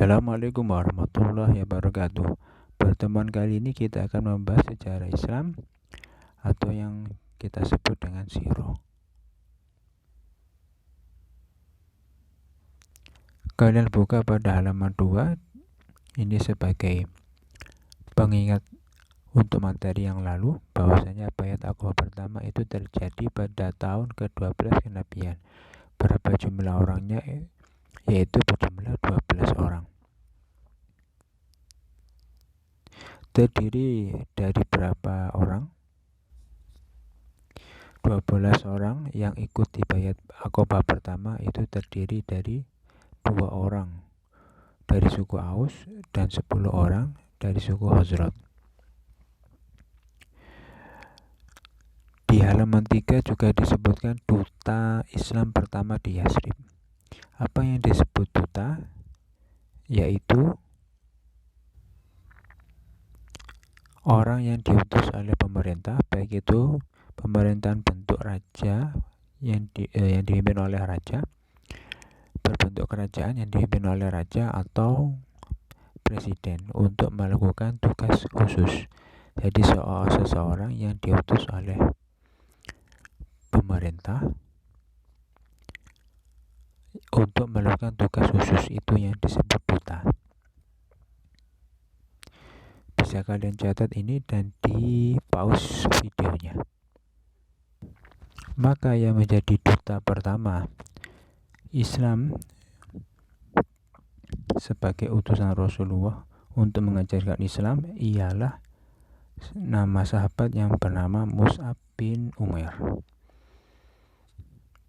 Assalamualaikum warahmatullahi wabarakatuh. Pertemuan kali ini kita akan membahas sejarah Islam atau yang kita sebut dengan sirah. Kalian buka pada halaman 2. Ini sebagai pengingat untuk materi yang lalu, bahwasanya bayat Aqabah pertama itu terjadi pada tahun ke-12 kenabian. Berapa jumlah orangnya? Yaitu berjumlah 12 orang. Terdiri dari berapa orang? 12 orang yang ikut di bayat Aqabah pertama itu terdiri dari 2 orang dari suku Aus dan 10 orang dari suku Khazraj. Di halaman 3 juga disebutkan duta Islam pertama di Yasrib. Apa yang disebut duta? Yaitu orang yang diutus oleh pemerintah, baik itu pemerintahan bentuk raja yang dipimpin oleh raja, berbentuk kerajaan yang dipimpin oleh raja, atau presiden, untuk melakukan tugas khusus. Jadi seseorang yang diutus oleh pemerintah untuk melakukan tugas khusus, itu yang disebut duta. Bisa kalian catat ini dan di pause videonya. Maka yang menjadi duta pertama Islam sebagai utusan Rasulullah untuk mengajarkan Islam ialah nama sahabat yang bernama Mus'ab bin Umair.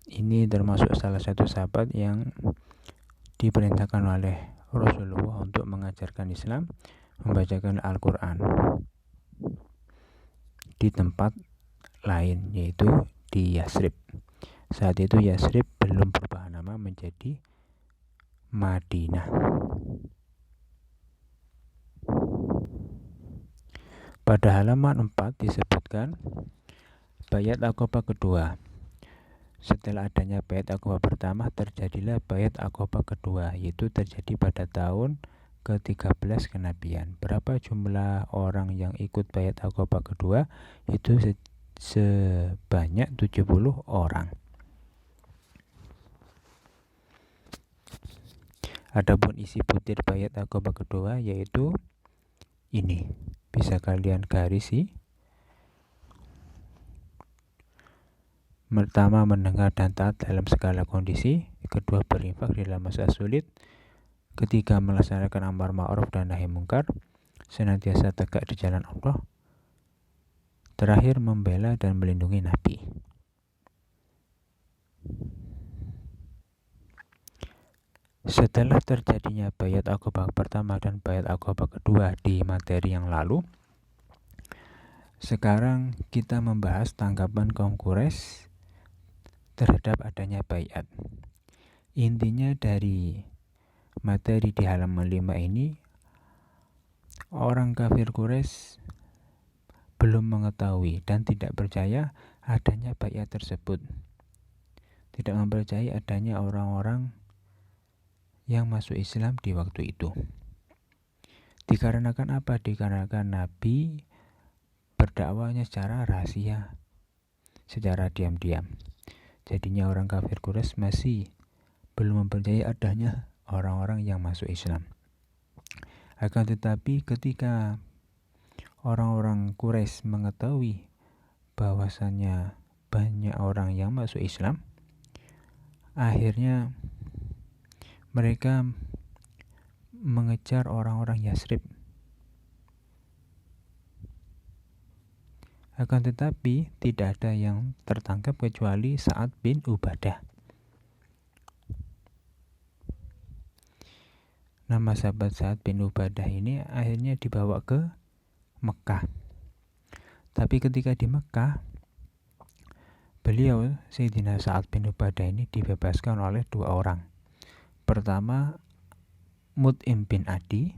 Ini termasuk salah satu sahabat yang diperintahkan oleh Rasulullah untuk mengajarkan Islam, membacakan Al-Quran di tempat lain, yaitu di Yasrib. Saat itu Yasrib belum berubah nama menjadi Madinah. Pada halaman 4 disebutkan bayat Aqabah kedua. Setelah adanya bayat Aqabah pertama, terjadilah bayat Aqabah kedua, yaitu terjadi pada tahun ke-13 kenabian. Berapa jumlah orang yang ikut bayat Aqabah kedua? Itu sebanyak 70 orang. Adapun isi butir bayat Aqabah kedua yaitu ini. Bisa kalian garisi. Pertama, mendengar dan taat dalam segala kondisi. Kedua, berinfak dalam masa sulit. Ketiga, melaksanakan amar ma'ruf dan nahi mungkar, senantiasa tegak di jalan Allah. Terakhir, membela dan melindungi Nabi. Setelah terjadinya bayat Aqabah pertama dan bayat Aqabah kedua di materi yang lalu, sekarang kita membahas tanggapan kaum Quraisy terhadap adanya bayat. Intinya dari materi di halaman 5 ini, orang kafir Quraisy belum mengetahui dan tidak percaya adanya bayat tersebut. Tidak mempercayai adanya orang-orang yang masuk Islam di waktu itu. Dikarenakan apa? Dikarenakan Nabi berdakwahnya secara rahasia, secara diam-diam. Jadinya orang kafir Quraisy masih belum mempercayai adanya orang-orang yang masuk Islam. Akan tetapi ketika orang-orang Quraisy mengetahui bahwasannya banyak orang yang masuk Islam, akhirnya mereka mengejar orang-orang Yasrib. Akan tetapi tidak ada yang tertangkap kecuali Sa'ad bin Ubadah. Nama sahabat Sa'ad bin Ubadah ini akhirnya dibawa ke Mekah. Tapi ketika di Mekah, beliau Sayyidina Sa'ad bin Ubadah ini dibebaskan oleh 2 orang. Pertama, Mut'im bin Adi.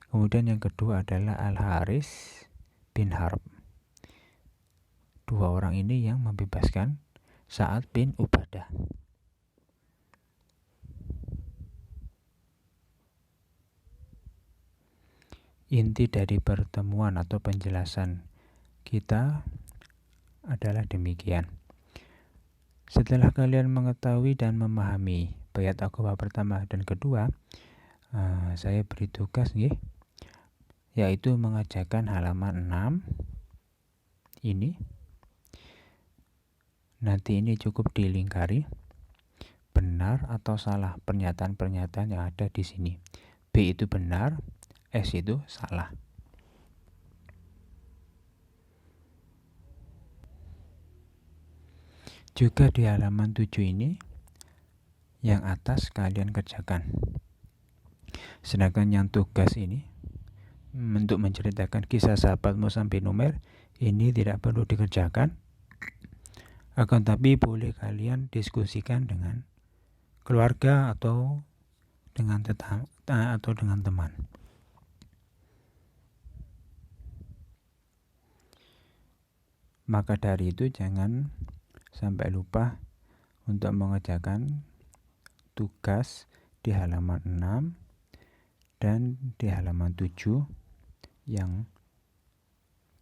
Kemudian yang kedua adalah Al-Haris bin Harb. 2 orang ini yang membebaskan Sa'ad bin Ubadah. inti dari pertemuan atau penjelasan kita adalah demikian. Setelah kalian mengetahui dan memahami bait aqobah pertama dan kedua, saya beri tugas yaitu mengerjakan halaman 6 ini. Nanti ini cukup dilingkari benar atau salah pernyataan-pernyataan yang ada di sini. B itu benar, S itu salah. Juga di halaman 7 ini, yang atas kalian kerjakan. Sedangkan yang tugas ini, untuk menceritakan kisah sahabat Mus'ab bin Umair, ini tidak perlu dikerjakan. Akan tapi boleh kalian diskusikan dengan keluarga atau dengan tetangga atau dengan teman. Maka dari itu jangan sampai lupa untuk mengerjakan tugas di halaman 6 dan di halaman 7 yang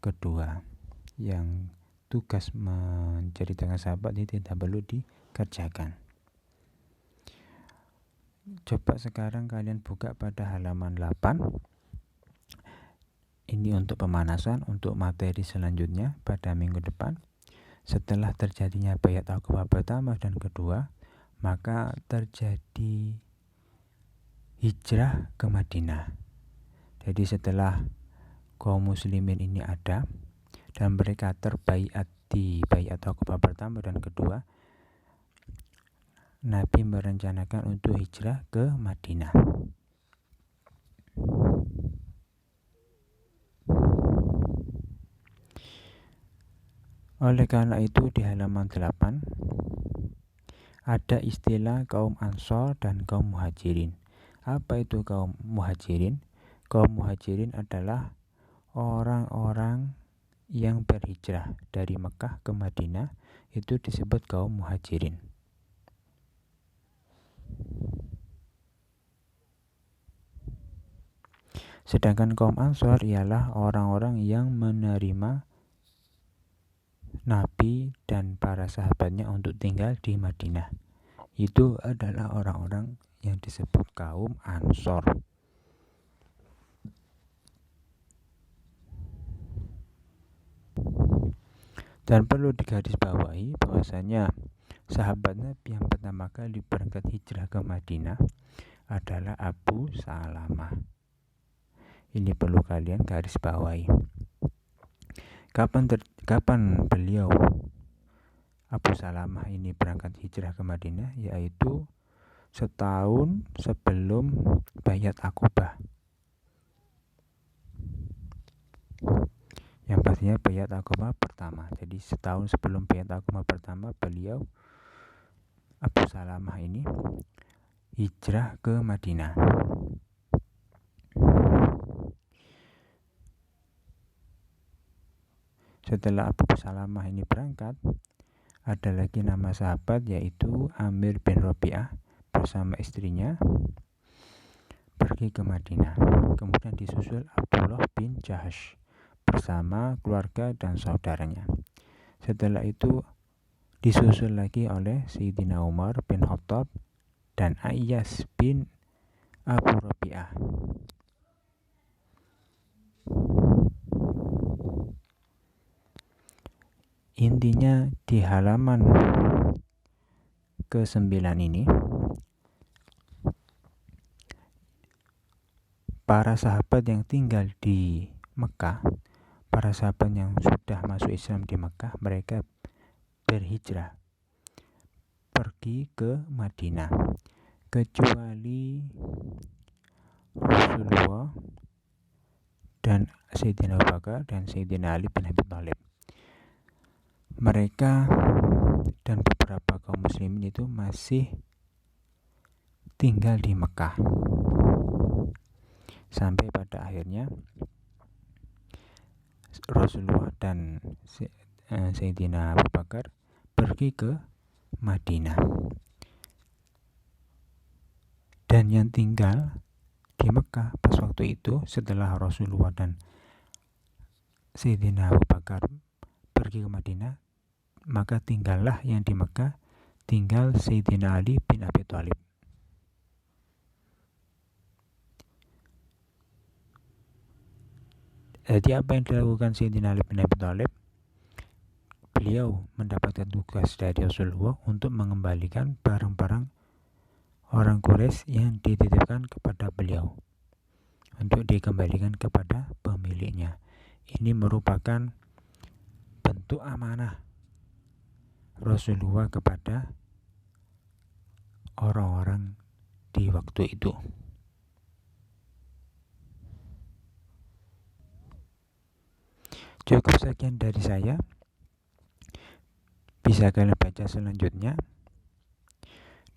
kedua. Yang tugas menceritakan sahabat ini tidak perlu dikerjakan. Coba sekarang kalian buka pada halaman 8. Ini untuk pemanasan untuk materi selanjutnya pada minggu depan. Setelah terjadinya baiat aqobah pertama dan kedua, maka terjadi hijrah ke Madinah. Jadi setelah kaum muslimin ini ada dan mereka terbaiat di baiat aqobah pertama dan kedua, Nabi merencanakan untuk hijrah ke Madinah. Oleh karena itu di halaman 8 ada istilah kaum Ansor dan kaum Muhajirin. Apa itu kaum Muhajirin? Kaum Muhajirin adalah orang-orang yang berhijrah dari Mekah ke Madinah, itu disebut kaum Muhajirin. Sedangkan kaum Ansor ialah orang-orang yang menerima Nabi dan para sahabatnya untuk tinggal di Madinah. Itu adalah orang-orang yang disebut kaum Ansor. Dan perlu digarisbawahi bahwasanya sahabat Nabi yang pertama kali berangkat hijrah ke Madinah adalah Abu Salamah. Ini perlu kalian garis bawahi. Kapan beliau Abu Salamah ini berangkat hijrah ke Madinah? Yaitu setahun sebelum baiat aqobah. Yang pastinya baiat aqobah pertama. Jadi setahun sebelum baiat aqobah pertama, beliau Abu Salamah ini hijrah ke Madinah. Setelah Abu Salamah ini berangkat, ada lagi nama sahabat yaitu Amir bin Rabi'ah bersama istrinya pergi ke Madinah. Kemudian disusul Abdullah bin Jahash bersama keluarga dan saudaranya. Setelah itu disusul lagi oleh Sayyidina Umar bin Khattab dan Ayyas bin Abu Rabi'ah. Intinya di halaman ke-9 ini, para sahabat yang tinggal di Mekah, para sahabat yang sudah masuk Islam di Mekah, mereka berhijrah pergi ke Madinah, kecuali Rasulullah dan Sayyidina Abu Bakar dan Sayyidina Ali bin Abi Thalib. Mereka dan beberapa kaum muslimin itu masih tinggal di Mekah sampai pada akhirnya Rasulullah dan Sayyidina Abu Bakar pergi ke Madinah, dan yang tinggal di Mekah pas waktu itu setelah Rasulullah dan Sayyidina Abu Bakar pergi ke Madinah, maka tinggallah yang di Mekah, tinggal Sayyidina Ali bin Abi Thalib. Jadi apa yang dilakukan Sayyidina Ali bin Abi Thalib? Beliau mendapatkan tugas dari Rasulullah untuk mengembalikan barang-barang orang Quraisy yang dititipkan kepada beliau untuk dikembalikan kepada pemiliknya. Ini merupakan bentuk amanah Rasulullah kepada orang-orang di waktu itu. Cukup sekian dari saya. Bisa kalian baca selanjutnya.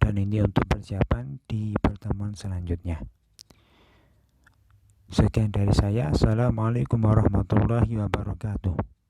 Dan ini untuk persiapan di pertemuan selanjutnya. Sekian dari saya. Assalamualaikum warahmatullahi wabarakatuh.